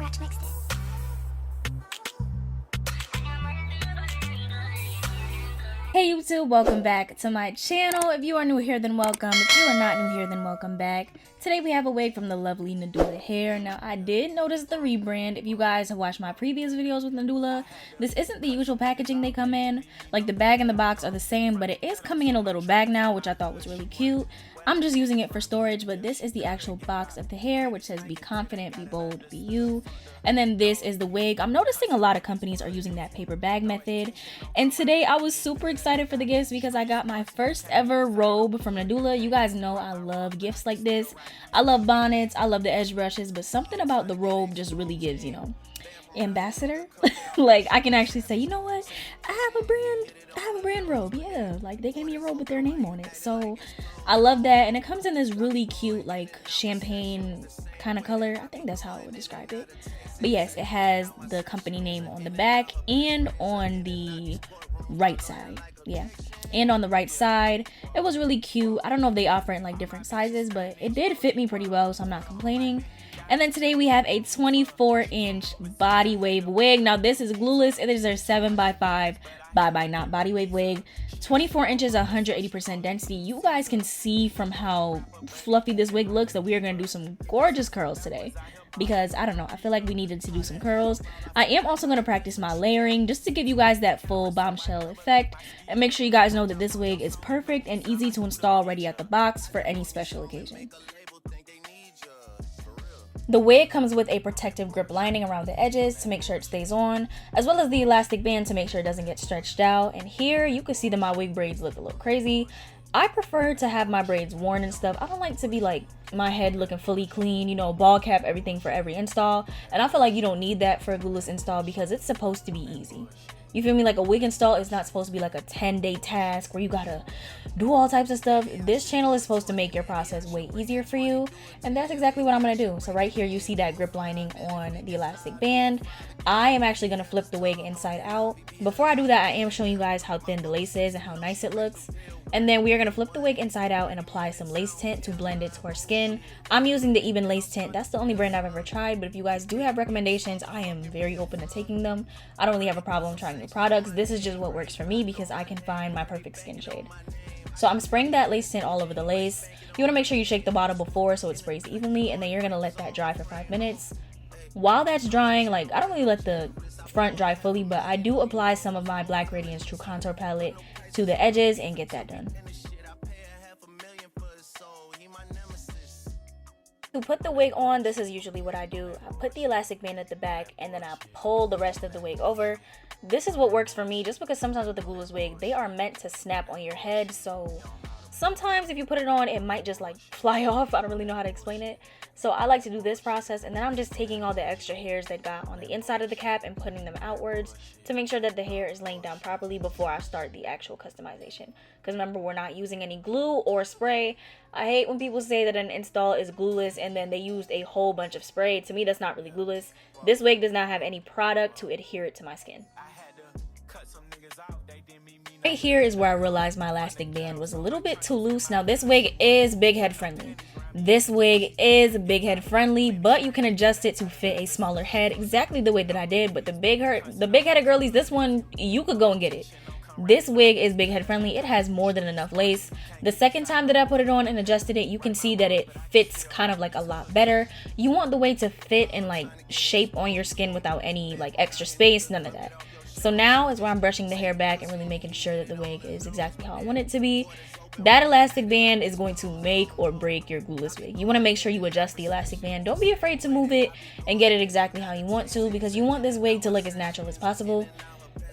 scratch mix. Hey YouTube, welcome back to my channel. If you are new here, then welcome. If you are not new here, then welcome back. Today we have a wig from the lovely Nadula hair. Now I did notice the rebrand. If you guys have watched my previous videos with Nadula, this isn't the usual packaging they come in. Like the bag and the box are the same, but it is coming in a little bag now, which I thought was really cute. I'm just using it for storage, but this is the actual box of the hair, which says be confident, be bold, be you. And then this is the wig. I'm noticing a lot of companies are using that paper bag method. And today I was super excited for the gifts because I got my first ever robe from Nadula. You guys know I love gifts like this. I love bonnets, I love the edge brushes, but something about the robe just really gives, you know, ambassador. Like I can actually say, you know what, I have a brand robe. Yeah, like they gave me a robe with their name on it, so I love that. And it comes in this really cute like champagne kind of color. I think that's how I would describe it. But yes, it has the company name on the back and on the right side. Yeah, and on the right side it was really cute. I don't know if they offer it in like different sizes, but it did fit me pretty well, so I'm not complaining. And then today we have a 24-inch body wave wig. Now this is glueless. It is a 7x5 bye not body wave wig. 24 inches, 180% density. You guys can see from how fluffy this wig looks that we are going to do some gorgeous curls today. Because I don't know, I feel like we needed to do some curls. I am also going to practice my layering just to give you guys that full bombshell effect. And make sure you guys know that this wig is perfect and easy to install ready at the box for any special occasion. The wig comes with a protective grip lining around the edges to make sure it stays on, as well as the elastic band to make sure it doesn't get stretched out. And here you can see that my wig braids look a little crazy. I prefer to have my braids worn and stuff. I don't like to be like my head looking fully clean, you know, ball cap, everything for every install. And I feel like you don't need that for a glueless install because it's supposed to be easy. You feel me? Like a wig install is not supposed to be like a 10-day task where you gotta do all types of stuff. This channel is supposed to make your process way easier for you. And that's exactly what I'm gonna do. So right here, you see that grip lining on the elastic band. I am actually gonna flip the wig inside out. Before I do that, I am showing you guys how thin the lace is and how nice it looks. And then we are gonna flip the wig inside out and apply some lace tint to blend it to our skin. I'm using the Even Lace Tint. That's the only brand I've ever tried, but if you guys do have recommendations, I am very open to taking them. I don't really have a problem trying new products. This is just what works for me because I can find my perfect skin shade. So I'm spraying that lace tint all over the lace. You wanna make sure you shake the bottle before so it sprays evenly, and then you're gonna let that dry for 5 minutes. While that's drying, like I don't really let the front dry fully, but I do apply some of my Black Radiance True Contour palette to the edges and get that done. To put the wig on, this is usually what I do. I put the elastic band at the back and then I pull the rest of the wig over. This is what works for me just because sometimes with the glueless wig, they are meant to snap on your head. So sometimes if you put it on, it might just like fly off. I don't really know how to explain it. So I like to do this process, and then I'm just taking all the extra hairs that got on the inside of the cap and putting them outwards to make sure that the hair is laying down properly before I start the actual customization. Because remember, we're not using any glue or spray. I hate when people say that an install is glueless and then they used a whole bunch of spray. To me, that's not really glueless. This wig does not have any product to adhere it to my skin. Right here is where I realized my elastic band was a little bit too loose. Now this wig is big head friendly. This wig is big head friendly, but you can adjust it to fit a smaller head exactly the way that I did. But the big headed girlies, this one, you could go and get it. This wig is big head friendly. It has more than enough lace. The second time that I put it on and adjusted it, you can see that it fits kind of like a lot better. You want the wig to fit and like shape on your skin without any like extra space, none of that. So now is where I'm brushing the hair back and really making sure that the wig is exactly how I want it to be. That elastic band is going to make or break your glueless wig. You want to make sure you adjust the elastic band. Don't be afraid to move it and get it exactly how you want to, because you want this wig to look as natural as possible.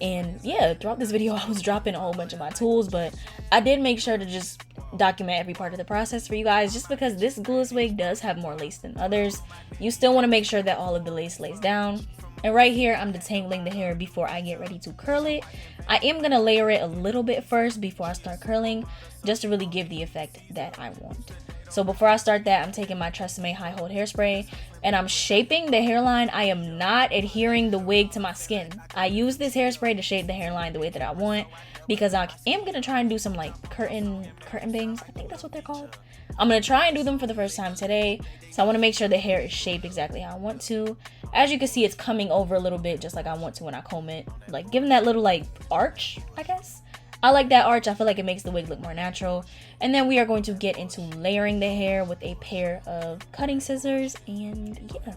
And yeah, throughout this video I was dropping a whole bunch of my tools, but I did make sure to just document every part of the process for you guys, just because this glueless wig does have more lace than others. You still want to make sure that all of the lace lays down. And right here, I'm detangling the hair before I get ready to curl it. I am going to layer it a little bit first before I start curling, just to really give the effect that I want. So before I start that, I'm taking my Tresemme High Hold Hairspray and I'm shaping the hairline. I am not adhering the wig to my skin. I use this hairspray to shape the hairline the way that I want, because I am going to try and do some like curtain bangs. I think that's what they're called. I'm going to try and do them for the first time today. So I want to make sure the hair is shaped exactly how I want to. As you can see, it's coming over a little bit just like I want to when I comb it. Like giving that little like arch, I guess. I like that arch. I feel like it makes the wig look more natural. And then we are going to get into layering the hair with a pair of cutting scissors. And yeah.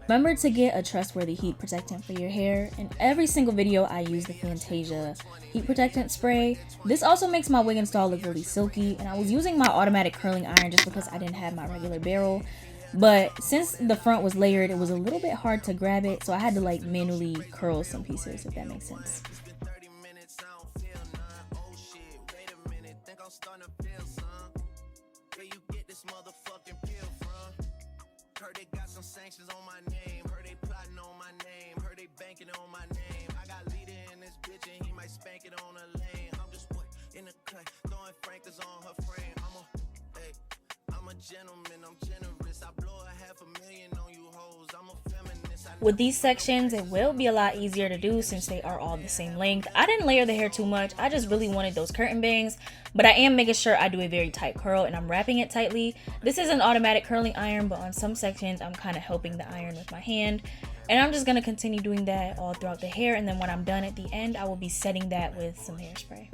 Remember to get a trustworthy heat protectant for your hair. In every single video I use the Fantasia heat protectant spray. This also makes my wig install look really silky, and I was using my automatic curling iron just because I didn't have my regular barrel. But since the front was layered, it was a little bit hard to grab it, so I had to like manually curl some pieces, if that makes sense. With these sections, it will be a lot easier to do since they are all the same length. I didn't layer the hair too much. I just really wanted those curtain bangs, but I am making sure I do a very tight curl and I'm wrapping it tightly. This is an automatic curling iron, but on some sections, I'm kind of helping the iron with my hand. And I'm just going to continue doing that all throughout the hair. And then when I'm done at the end, I will be setting that with some hairspray.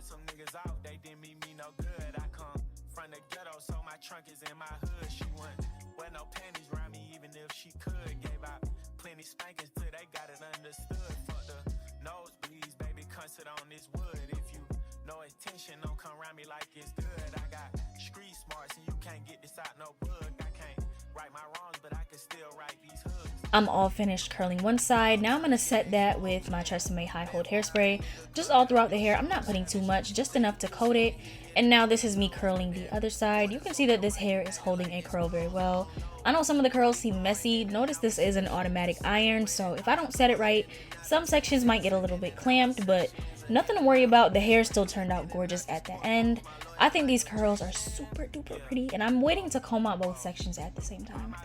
Some niggas out, they didn't mean me no good. I come from the ghetto, so my trunk is in my hood. She wouldn't wear no panties around me, even if she could. Gave out plenty spankings till they got it understood. Fuck the nosebleeds, baby, come sit on this wood. If you know attention, don't come around me like it's good. I got street smarts and you can't get this out no book. I can't right my wrongs, but I can still right these hooks. I'm all finished curling one side. Now I'm going to set that with my Tresemme High Hold Hairspray just all throughout the hair. I'm not putting too much, just enough to coat it. And now this is me curling the other side. You can see that this hair is holding a curl very well. I know some of the curls seem messy. Notice this is an automatic iron, so if I don't set it right, some sections might get a little bit clamped, but nothing to worry about. The hair still turned out gorgeous at the end. I think these curls are super duper pretty, and I'm waiting to comb out both sections at the same time.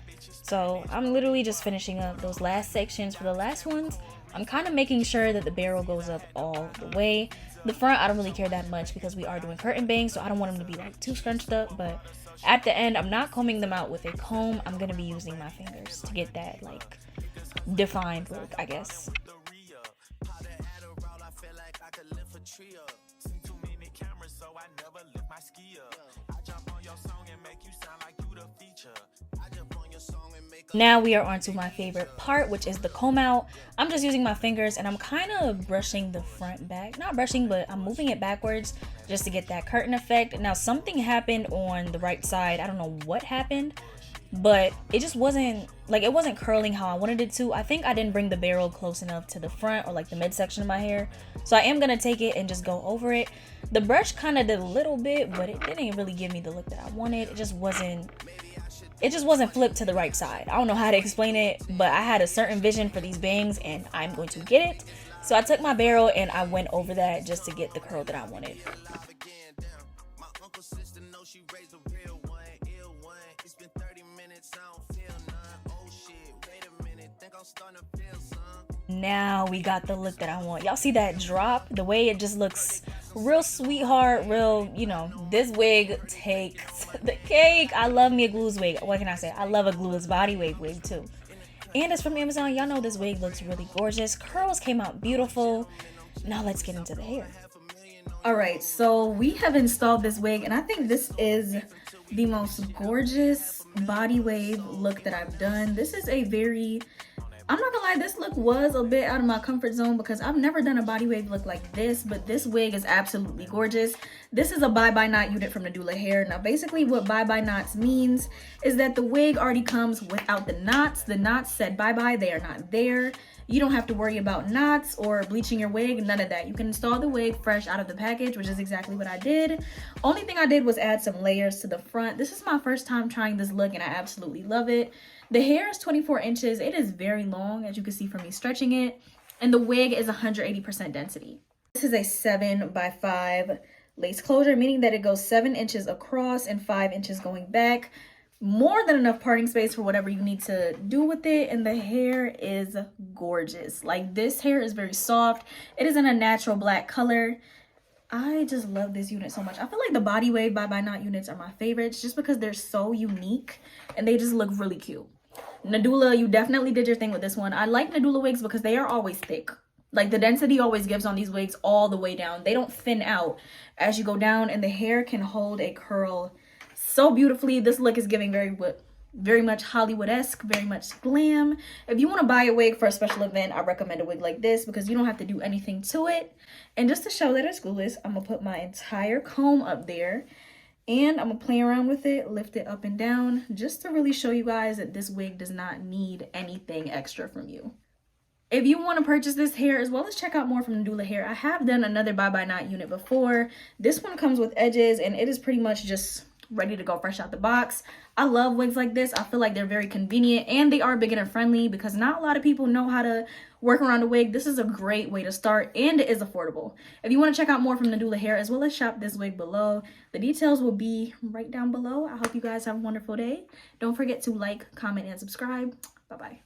So I'm literally just finishing up those last sections. For the last ones, I'm kind of making sure that the barrel goes up all the way. The front, I don't really care that much because we are doing curtain bangs, so I don't want them to be like too scrunched up. But at the end, I'm not combing them out with a comb. I'm going to be using my fingers to get that like defined look, I guess. Now we are on to my favorite part, which is the comb out. I'm just using my fingers and I'm kind of brushing the front back. Not brushing, but I'm moving it backwards just to get that curtain effect. Now something happened on the right side. I don't know what happened, but it just wasn't, like it wasn't curling how I wanted it to. I think I didn't bring the barrel close enough to the front or like the midsection of my hair. So I am going to take it and just go over it. The brush kind of did a little bit, but it didn't really give me the look that I wanted. It just wasn't flipped to the right side. I don't know how to explain it, but I had a certain vision for these bangs and I'm going to get it. So I took my barrel and I went over that just to get the curl that I wanted. Now we got the look that I want. Y'all see that drop? The way it just looks real sweetheart, real, you know, this wig takes the cake. I love me a glueless wig. What can I say? I love a glueless body wig too. And it's from Amazon. Y'all know this wig looks really gorgeous. Curls came out beautiful. Now let's get into the hair. Alright, so we have installed this wig and I think this is the most gorgeous body wave look that I've done. This is a very I'm not gonna lie, this look was a bit out of my comfort zone because I've never done a body wave look like this, but this wig is absolutely gorgeous. This is a bye-bye knot unit from Nadula Hair. Now basically what bye-bye knots means is that the wig already comes without the knots. The knots said bye-bye, they are not there. You don't have to worry about knots or bleaching your wig, none of that. You can install the wig fresh out of the package, which is exactly what I did. Only thing I did was add some layers to the front. This is my first time trying this look and I absolutely love it. The hair is 24 inches. It is very long, as you can see from me stretching it. And the wig is 180% density. This is a 7x5 lace closure, meaning that it goes 7 inches across and 5 inches going back. More than enough parting space for whatever you need to do with it. And the hair is gorgeous. Like, this hair is very soft. It is in a natural black color. I just love this unit so much. I feel like the body wave bye-bye knot units are my favorites just because they're so unique and they just look really cute. Nadula, you definitely did your thing with this one. I like Nadula wigs because they are always thick. Like, the density always gives on these wigs all the way down. They don't thin out as you go down, and the hair can hold a curl so beautifully. This look is giving very much Hollywood-esque, very much glam. If you want to buy a wig for a special event, I recommend a wig like this because you don't have to do anything to it. And just to show that it's glueless, I'm gonna put my entire comb up there and I'm gonna play around with it, lift it up and down, just to really show you guys that this wig does not need anything extra from you. If you want to purchase this hair as well as check out more from Nadula Hair, I have done another bye-bye knot unit before. This one comes with edges and it is pretty much just ready to go fresh out the box. I love wigs like this. I feel like they're very convenient and they are beginner friendly because not a lot of people know how to work around a wig. This is a great way to start and it is affordable. If you want to check out more from Nadula Hair as well as shop this wig below, the details will be right down below. I hope you guys have a wonderful day. Don't forget to like, comment, and subscribe. Bye-bye.